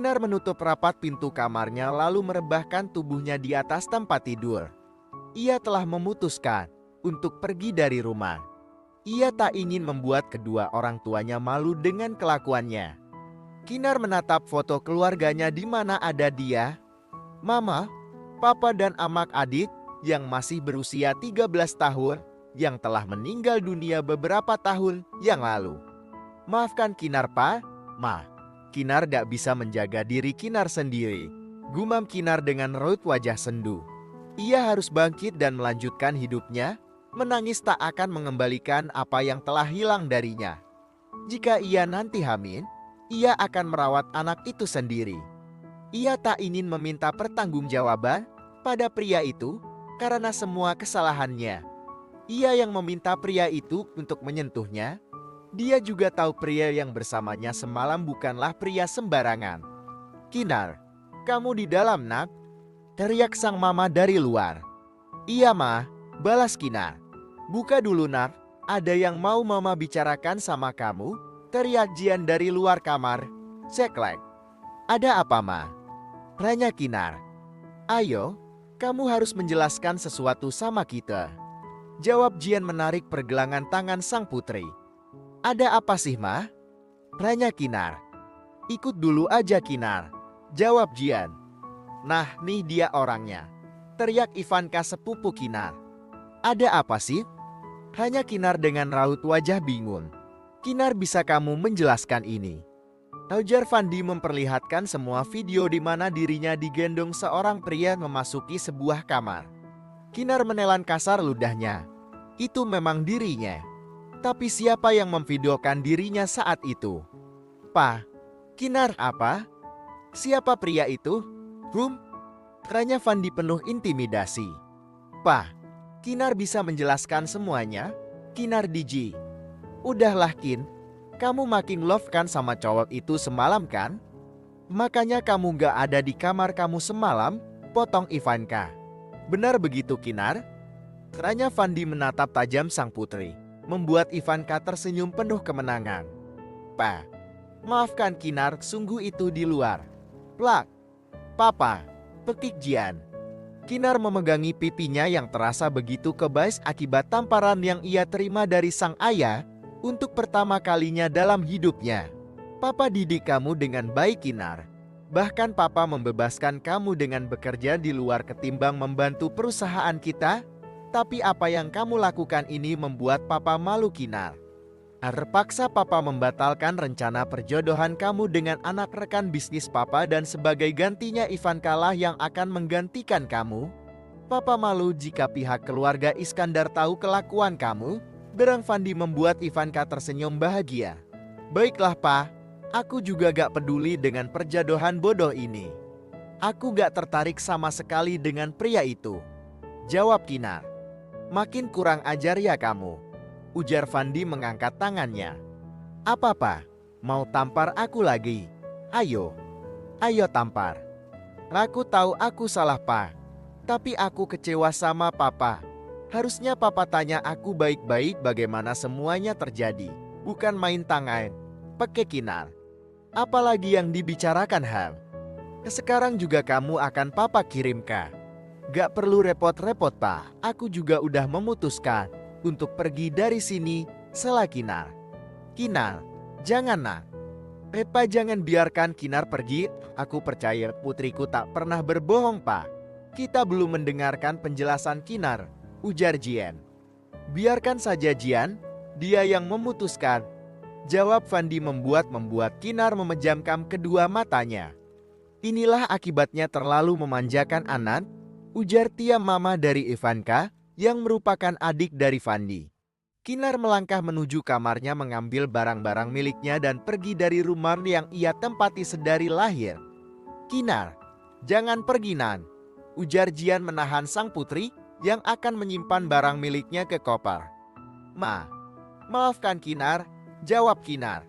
Kinar menutup rapat pintu kamarnya lalu merebahkan tubuhnya di atas tempat tidur. Ia telah memutuskan untuk pergi dari rumah. Ia tak ingin membuat kedua orang tuanya malu dengan kelakuannya. Kinar menatap foto keluarganya di mana ada dia, Mama, Papa dan amak adik yang masih berusia 13 tahun yang telah meninggal dunia beberapa tahun yang lalu. Maafkan Kinar, Pa, Ma. Kinar gak bisa menjaga diri Kinar sendiri. Gumam Kinar dengan raut wajah sendu. Ia harus bangkit dan melanjutkan hidupnya. Menangis tak akan mengembalikan apa yang telah hilang darinya. Jika ia nanti hamil, ia akan merawat anak itu sendiri. Ia tak ingin meminta pertanggungjawaban pada pria itu karena semua kesalahannya. Ia yang meminta pria itu untuk menyentuhnya. Dia juga tahu pria yang bersamanya semalam bukanlah pria sembarangan. Kinar, kamu di dalam, Nak? Teriak sang mama dari luar. Iya, Ma, balas Kinar. Buka dulu, Nak. Ada yang mau mama bicarakan sama kamu? Teriak Jian dari luar kamar. Ceklek. Ada apa, Ma? Tanya Kinar. Ayo, kamu harus menjelaskan sesuatu sama kita. Jawab Jian menarik pergelangan tangan sang putri. Ada apa sih, Ma? Tanya Kinar. Ikut dulu aja, Kinar. Jawab Jian. Nah, nih dia orangnya. Teriak Ivanka sepupu Kinar. Ada apa sih? Hanya Kinar dengan raut wajah bingung. Kinar, bisa kamu menjelaskan ini? Ujar Fandi memperlihatkan semua video di mana dirinya digendong seorang pria memasuki sebuah kamar. Kinar menelan kasar ludahnya. Itu memang dirinya. Tapi siapa yang memvideokan dirinya saat itu? Pa, Kinar apa? Siapa pria itu? Tanya Fandi penuh intimidasi. Pa, Kinar bisa menjelaskan semuanya? Kinar Diji. Udahlah Kin, kamu makin love kan sama cowok itu semalam kan? Makanya kamu gak ada di kamar kamu semalam, potong Ivanka. Benar begitu Kinar? Tanya Fandi menatap tajam sang putri, membuat Ivanka tersenyum penuh kemenangan. Pa, maafkan Kinar, sungguh itu di luar. Plak, Papa, pekik Jian. Kinar memegangi pipinya yang terasa begitu kebas akibat tamparan yang ia terima dari sang ayah untuk pertama kalinya dalam hidupnya. Papa didik kamu dengan baik Kinar. Bahkan Papa membebaskan kamu dengan bekerja di luar ketimbang membantu perusahaan kita. Tapi apa yang kamu lakukan ini membuat Papa malu Kinar. Terpaksa Papa membatalkan rencana perjodohan kamu dengan anak rekan bisnis Papa dan sebagai gantinya Ivanka lah yang akan menggantikan kamu. Papa malu jika pihak keluarga Iskandar tahu kelakuan kamu. Derang Fandi membuat Ivanka tersenyum bahagia. Baiklah Pa, aku juga gak peduli dengan perjodohan bodoh ini. Aku gak tertarik sama sekali dengan pria itu. Jawab Kinar. Makin kurang ajar ya kamu. Ujar Fandi mengangkat tangannya. Apa Pa? Mau tampar aku lagi? Ayo. Ayo tampar. Aku tahu aku salah Pa. Tapi aku kecewa sama Papa. Harusnya Papa tanya aku baik-baik bagaimana semuanya terjadi. Bukan main tangan. Pakai Kinar. Apalagi yang dibicarakan Hal. Sekarang juga kamu akan Papa kirimkan. Gak perlu repot-repot Pa. Aku juga udah memutuskan untuk pergi dari sini, sela Kinar. Kinar, jangan Nak. Pa, jangan biarkan Kinar pergi. Aku percaya putriku tak pernah berbohong Pa. Kita belum mendengarkan penjelasan Kinar, ujar Jian. Biarkan saja Jian, dia yang memutuskan. Jawab Fandi membuat Kinar memejamkan kedua matanya. Inilah akibatnya terlalu memanjakan anak, ujar Tia mama dari Ivanka yang merupakan adik dari Fandi. Kinar melangkah menuju kamarnya mengambil barang-barang miliknya dan pergi dari rumah yang ia tempati sedari lahir. Kinar, jangan pergi Nan, ujar Jian menahan sang putri yang akan menyimpan barang miliknya ke koper. Maafkan Kinar, jawab Kinar.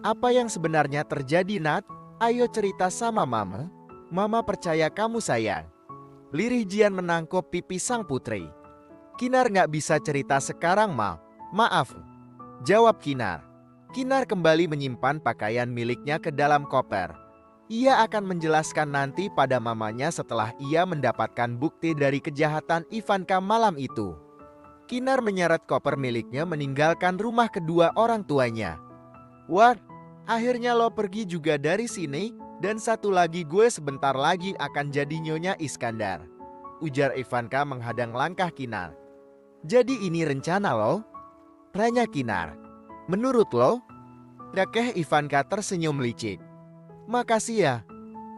Apa yang sebenarnya terjadi Nat? Ayo cerita sama Mama. Mama percaya kamu sayang. Lirih Jian menangkap pipi sang putri. Kinar gak bisa cerita sekarang maaf. Jawab Kinar. Kinar kembali menyimpan pakaian miliknya ke dalam koper. Ia akan menjelaskan nanti pada mamanya setelah ia mendapatkan bukti dari kejahatan Ivanka malam itu. Kinar menyeret koper miliknya meninggalkan rumah kedua orang tuanya. "What? Akhirnya lo pergi juga dari sini? Dan satu lagi, gue sebentar lagi akan jadi Nyonya Iskandar," ujar Ivanka menghadang langkah Kinar. "Jadi ini rencana lo?" tanya Kinar. "Menurut lo?" Dakeh Ivanka tersenyum licik. "Makasih ya.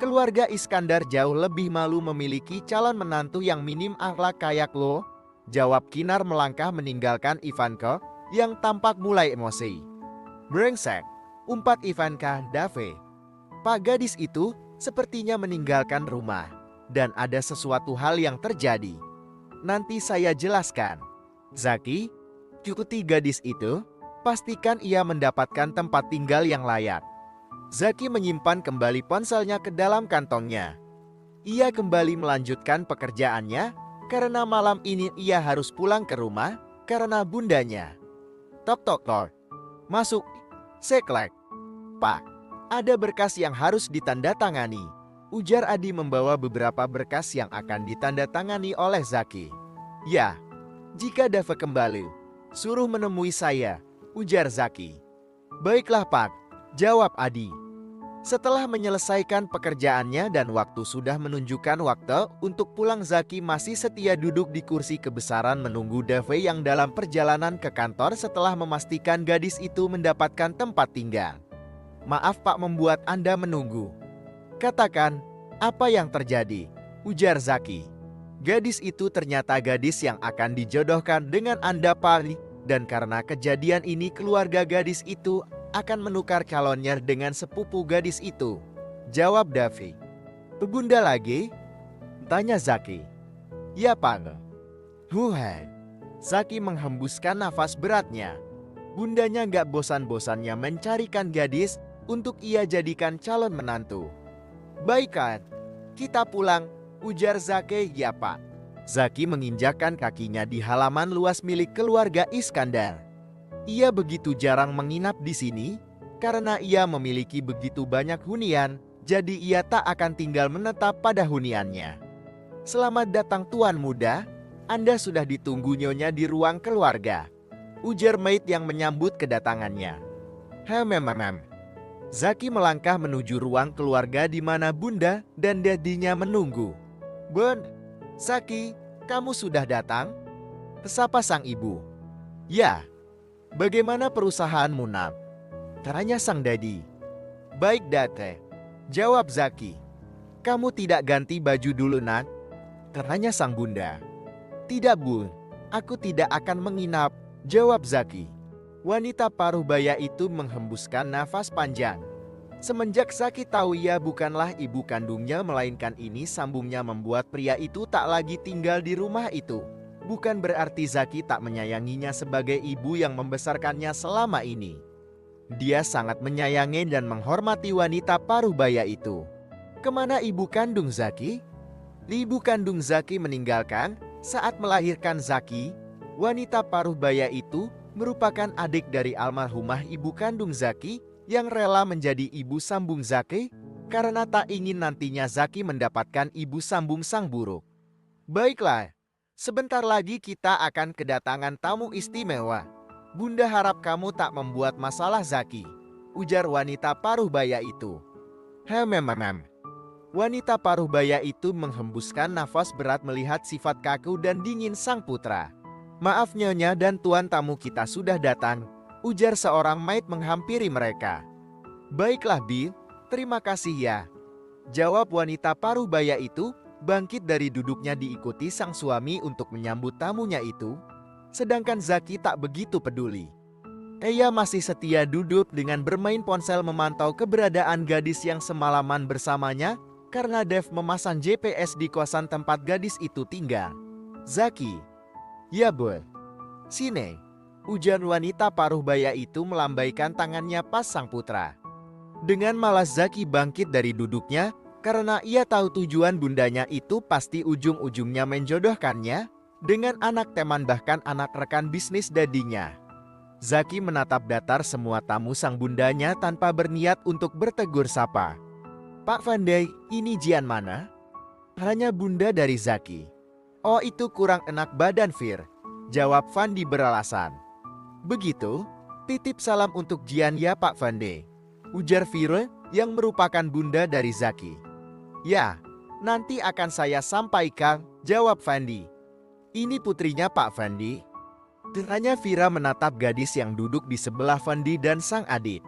Keluarga Iskandar jauh lebih malu memiliki calon menantu yang minim akhlak kayak lo," jawab Kinar melangkah meninggalkan Ivanka yang tampak mulai emosi. "Brengsek," umpat Ivanka Dave. Pak gadis itu sepertinya meninggalkan rumah. Dan ada sesuatu hal yang terjadi. Nanti saya jelaskan. Zaki, ikuti gadis itu. Pastikan ia mendapatkan tempat tinggal yang layak. Zaki menyimpan kembali ponselnya ke dalam kantongnya. Ia kembali melanjutkan pekerjaannya karena malam ini ia harus pulang ke rumah karena bundanya. Tok tok tok. "Masuk." Seklek. "Pak, ada berkas yang harus ditandatangani," ujar Adi membawa beberapa berkas yang akan ditandatangani oleh Zaki. "Ya, jika Dava kembali, suruh menemui saya," ujar Zaki. "Baiklah Pak," jawab Adi. Setelah menyelesaikan pekerjaannya dan waktu sudah menunjukkan waktu untuk pulang, Zaki masih setia duduk di kursi kebesaran menunggu Dave yang dalam perjalanan ke kantor setelah memastikan gadis itu mendapatkan tempat tinggal. "Maaf Pak membuat Anda menunggu." "Katakan, apa yang terjadi?" ujar Zaki. "Gadis itu ternyata gadis yang akan dijodohkan dengan Anda Pak, dan karena kejadian ini keluarga gadis itu akan menukar calonnya dengan sepupu gadis itu," jawab Davi. "Bunda lagi?" tanya Zaki. "Ya Pak." "Huhai." Zaki menghembuskan nafas beratnya. Bundanya gak bosan-bosannya mencarikan gadis untuk ia jadikan calon menantu. "Baikkan, kita pulang," ujar Zaki. "Ya Pak." Zaki menginjakkan kakinya di halaman luas milik keluarga Iskandar. Ia begitu jarang menginap di sini karena ia memiliki begitu banyak hunian, jadi ia tak akan tinggal menetap pada huniannya. "Selamat datang Tuan Muda, Anda sudah ditunggu Nyonya di ruang keluarga," ujar maid yang menyambut kedatangannya. "Hemememem." Zaki melangkah menuju ruang keluarga di mana Bunda dan dadinya menunggu. "Bun, Zaki, kamu sudah datang?" sapa sang ibu. "Ya. Bagaimana perusahaanmu Nak?" tanya sang dadi. "Baik Date," jawab Zaki. "Kamu tidak ganti baju dulu Nak?" tanya sang bunda. "Tidak Bun, aku tidak akan menginap," jawab Zaki. Wanita paruh baya itu menghembuskan nafas panjang. Semenjak Zaki tahu ia bukanlah ibu kandungnya melainkan ini sambungnya membuat pria itu tak lagi tinggal di rumah itu. Bukan berarti Zaki tak menyayanginya sebagai ibu yang membesarkannya selama ini. Dia sangat menyayangi dan menghormati wanita paruh baya itu. Kemana ibu kandung Zaki? Ibu kandung Zaki meninggalkan saat melahirkan Zaki. Wanita paruh baya itu merupakan adik dari almarhumah ibu kandung Zaki yang rela menjadi ibu sambung Zaki karena tak ingin nantinya Zaki mendapatkan ibu sambung sang buruk. "Baiklah. Sebentar lagi kita akan kedatangan tamu istimewa. Bunda harap kamu tak membuat masalah Zaki," ujar wanita paruh baya itu. "Hemememem." Wanita paruh baya itu menghembuskan nafas berat melihat sifat kaku dan dingin sang putra. "Maaf Nyonya dan tuan tamu kita sudah datang," ujar seorang maid menghampiri mereka. "Baiklah Bi, terima kasih ya," jawab wanita paruh baya itu. Bangkit dari duduknya diikuti sang suami untuk menyambut tamunya itu. Sedangkan Zaki tak begitu peduli. Ia masih setia duduk dengan bermain ponsel memantau keberadaan gadis yang semalaman bersamanya karena Dev memasang GPS di kosan tempat gadis itu tinggal. "Zaki." "Ya Bun." "Sini," ujar wanita paruh baya itu melambaikan tangannya pas sang putra. Dengan malas Zaki bangkit dari duduknya karena ia tahu tujuan bundanya itu pasti ujung-ujungnya menjodohkannya dengan anak teman bahkan anak rekan bisnis dadinya. Zaki menatap datar semua tamu sang bundanya tanpa berniat untuk bertegur sapa. Pak Vandai, ini Jian mana? Hanya bunda dari Zaki. Oh, itu kurang enak badan Fir, jawab Fandi beralasan. Begitu, titip salam untuk Jian ya Pak Vandai, ujar Fir yang merupakan bunda dari Zaki. Ya, nanti akan saya sampaikan, jawab Fandi. Ini putrinya Pak Fandi. Tanya Vira menatap gadis yang duduk di sebelah Fandi dan sang adik.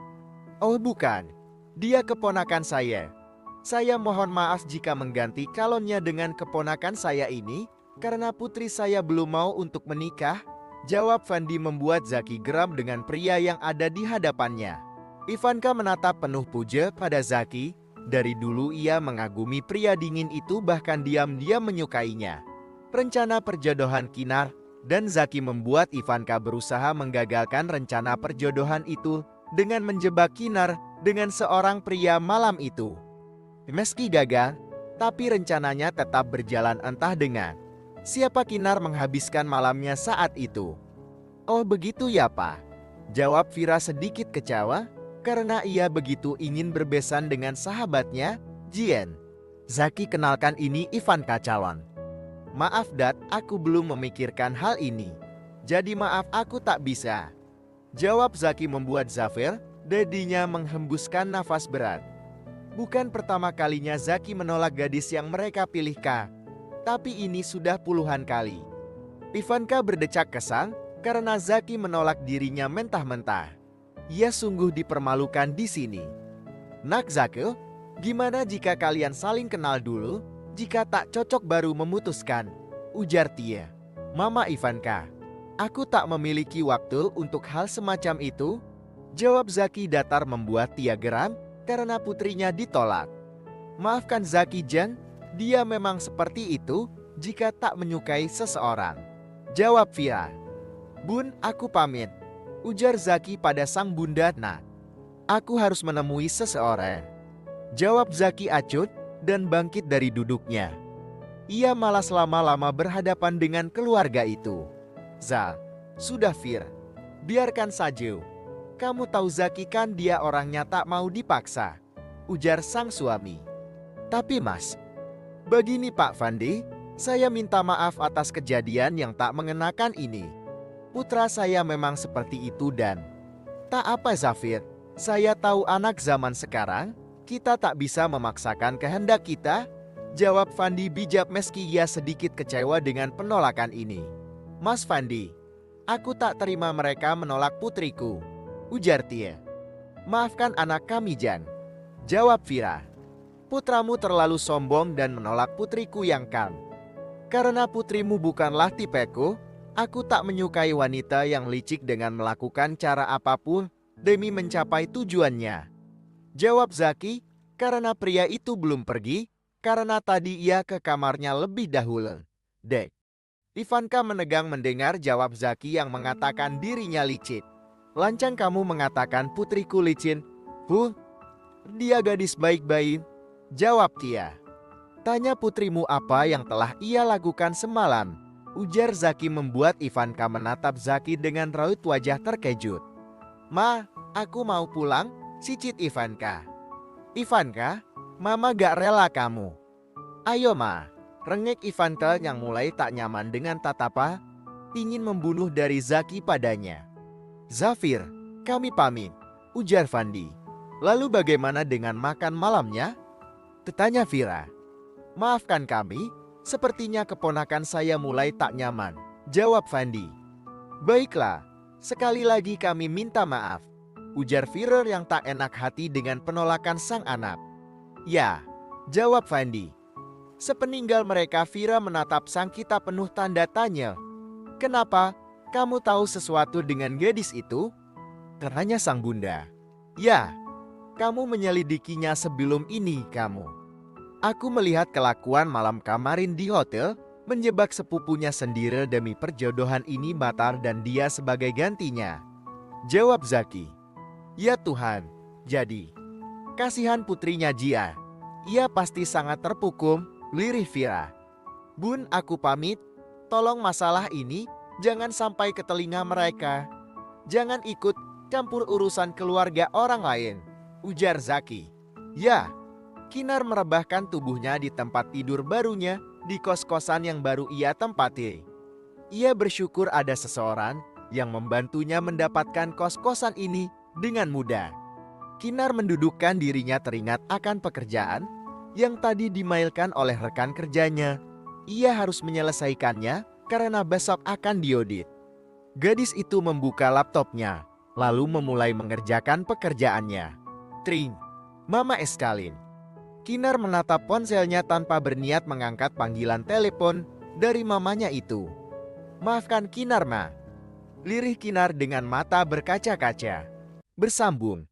Oh bukan, dia keponakan saya. Saya mohon maaf jika mengganti calonnya dengan keponakan saya ini, karena putri saya belum mau untuk menikah, jawab Fandi membuat Zaki geram dengan pria yang ada di hadapannya. Ivanka menatap penuh puja pada Zaki. Dari dulu ia mengagumi pria dingin itu, bahkan diam-diam menyukainya. Rencana perjodohan Kinar dan Zaki membuat Ivanka berusaha menggagalkan rencana perjodohan itu dengan menjebak Kinar dengan seorang pria malam itu. Meski gagal, tapi rencananya tetap berjalan entah dengan siapa Kinar menghabiskan malamnya saat itu. Oh begitu ya Pak, jawab Vira sedikit kecewa karena ia begitu ingin berbesan dengan sahabatnya, Jian. Zaki, kenalkan ini Ivanka calon. Maaf Dad, aku belum memikirkan hal ini. Jadi maaf aku tak bisa, jawab Zaki membuat Zafir, dadinya menghembuskan nafas berat. Bukan pertama kalinya Zaki menolak gadis yang mereka pilihkan, tapi ini sudah puluhan kali. Ivanka berdecak kesal karena Zaki menolak dirinya mentah-mentah. Ia sungguh dipermalukan di sini. Nak Zaki, gimana jika kalian saling kenal dulu? Jika tak cocok baru memutuskan, ujar Tia. Mama Ivanka, aku tak memiliki waktu untuk hal semacam itu, jawab Zaki datar membuat Tia geram karena putrinya ditolak. Maafkan Zaki Jan, dia memang seperti itu jika tak menyukai seseorang, jawab Vira. Bun, aku pamit, ujar Zaki pada sang bunda. Nah, aku harus menemui seseorang, jawab Zaki acut dan bangkit dari duduknya. Ia malas lama-lama berhadapan dengan keluarga itu. Sudah Fir, biarkan saja. Kamu tahu Zaki kan dia orangnya tak mau dipaksa, ujar sang suami. Tapi Mas, begini Pak Fandi, saya minta maaf atas kejadian yang tak mengenakan ini. Putra saya memang seperti itu dan tak apa Zafir, saya tahu anak zaman sekarang, kita tak bisa memaksakan kehendak kita, jawab Fandi bijak meski ia sedikit kecewa dengan penolakan ini. Mas Fandi, aku tak terima mereka menolak putriku, ujar Tia. Maafkan anak kami Jan, jawab Vira. Putramu terlalu sombong dan menolak putriku yang calm. Karena putrimu bukanlah tipeku, aku tak menyukai wanita yang licik dengan melakukan cara apapun demi mencapai tujuannya, jawab Zaki, karena pria itu belum pergi, karena tadi ia ke kamarnya lebih dahulu. Dek. Ivanka menegang mendengar jawab Zaki yang mengatakan dirinya licik. Lancang kamu mengatakan putriku licin? Dia gadis baik-baik, jawab Tia. Tanya putrimu apa yang telah ia lakukan semalam, ujar Zaki membuat Ivanka menatap Zaki dengan raut wajah terkejut. Ma, aku mau pulang, cicit Ivanka. Ivanka, Mama gak rela kamu. Ayo Ma, rengek Ivanka yang mulai tak nyaman dengan tatapa, ingin membunuh dari Zaki padanya. Zafir, kami pamit, ujar Fandi. Lalu bagaimana dengan makan malamnya? Tanya Vira. Maafkan kami, sepertinya keponakan saya mulai tak nyaman, jawab Fandi. Baiklah, sekali lagi kami minta maaf, ujar Vira yang tak enak hati dengan penolakan sang anak. Ya, jawab Fandi. Sepeninggal mereka Vira menatap sang kita penuh tanda tanya. Kenapa? Kamu tahu sesuatu dengan gadis itu? Tanya sang bunda. Ya, kamu menyelidikinya sebelum ini kamu. Aku melihat kelakuan malam kemarin di hotel, menjebak sepupunya sendiri demi perjodohan ini batal dan dia sebagai gantinya, jawab Zaki. Ya Tuhan, jadi kasihan putrinya Jia. Ia pasti sangat terpukul, lirih Vira. Bun, aku pamit, tolong masalah ini jangan sampai ke telinga mereka. Jangan ikut campur urusan keluarga orang lain, ujar Zaki. Ya, Kinar merebahkan tubuhnya di tempat tidur barunya di kos-kosan yang baru ia tempati. Ia bersyukur ada seseorang yang membantunya mendapatkan kos-kosan ini dengan mudah. Kinar mendudukkan dirinya teringat akan pekerjaan yang tadi dimailkan oleh rekan kerjanya. Ia harus menyelesaikannya karena besok akan diaudit. Gadis itu membuka laptopnya, lalu memulai mengerjakan pekerjaannya. Tring, Mama Eskalin. Kinar menatap ponselnya tanpa berniat mengangkat panggilan telepon dari mamanya itu. Maafkan Kinar, Ma. Lirih Kinar dengan mata berkaca-kaca. Bersambung.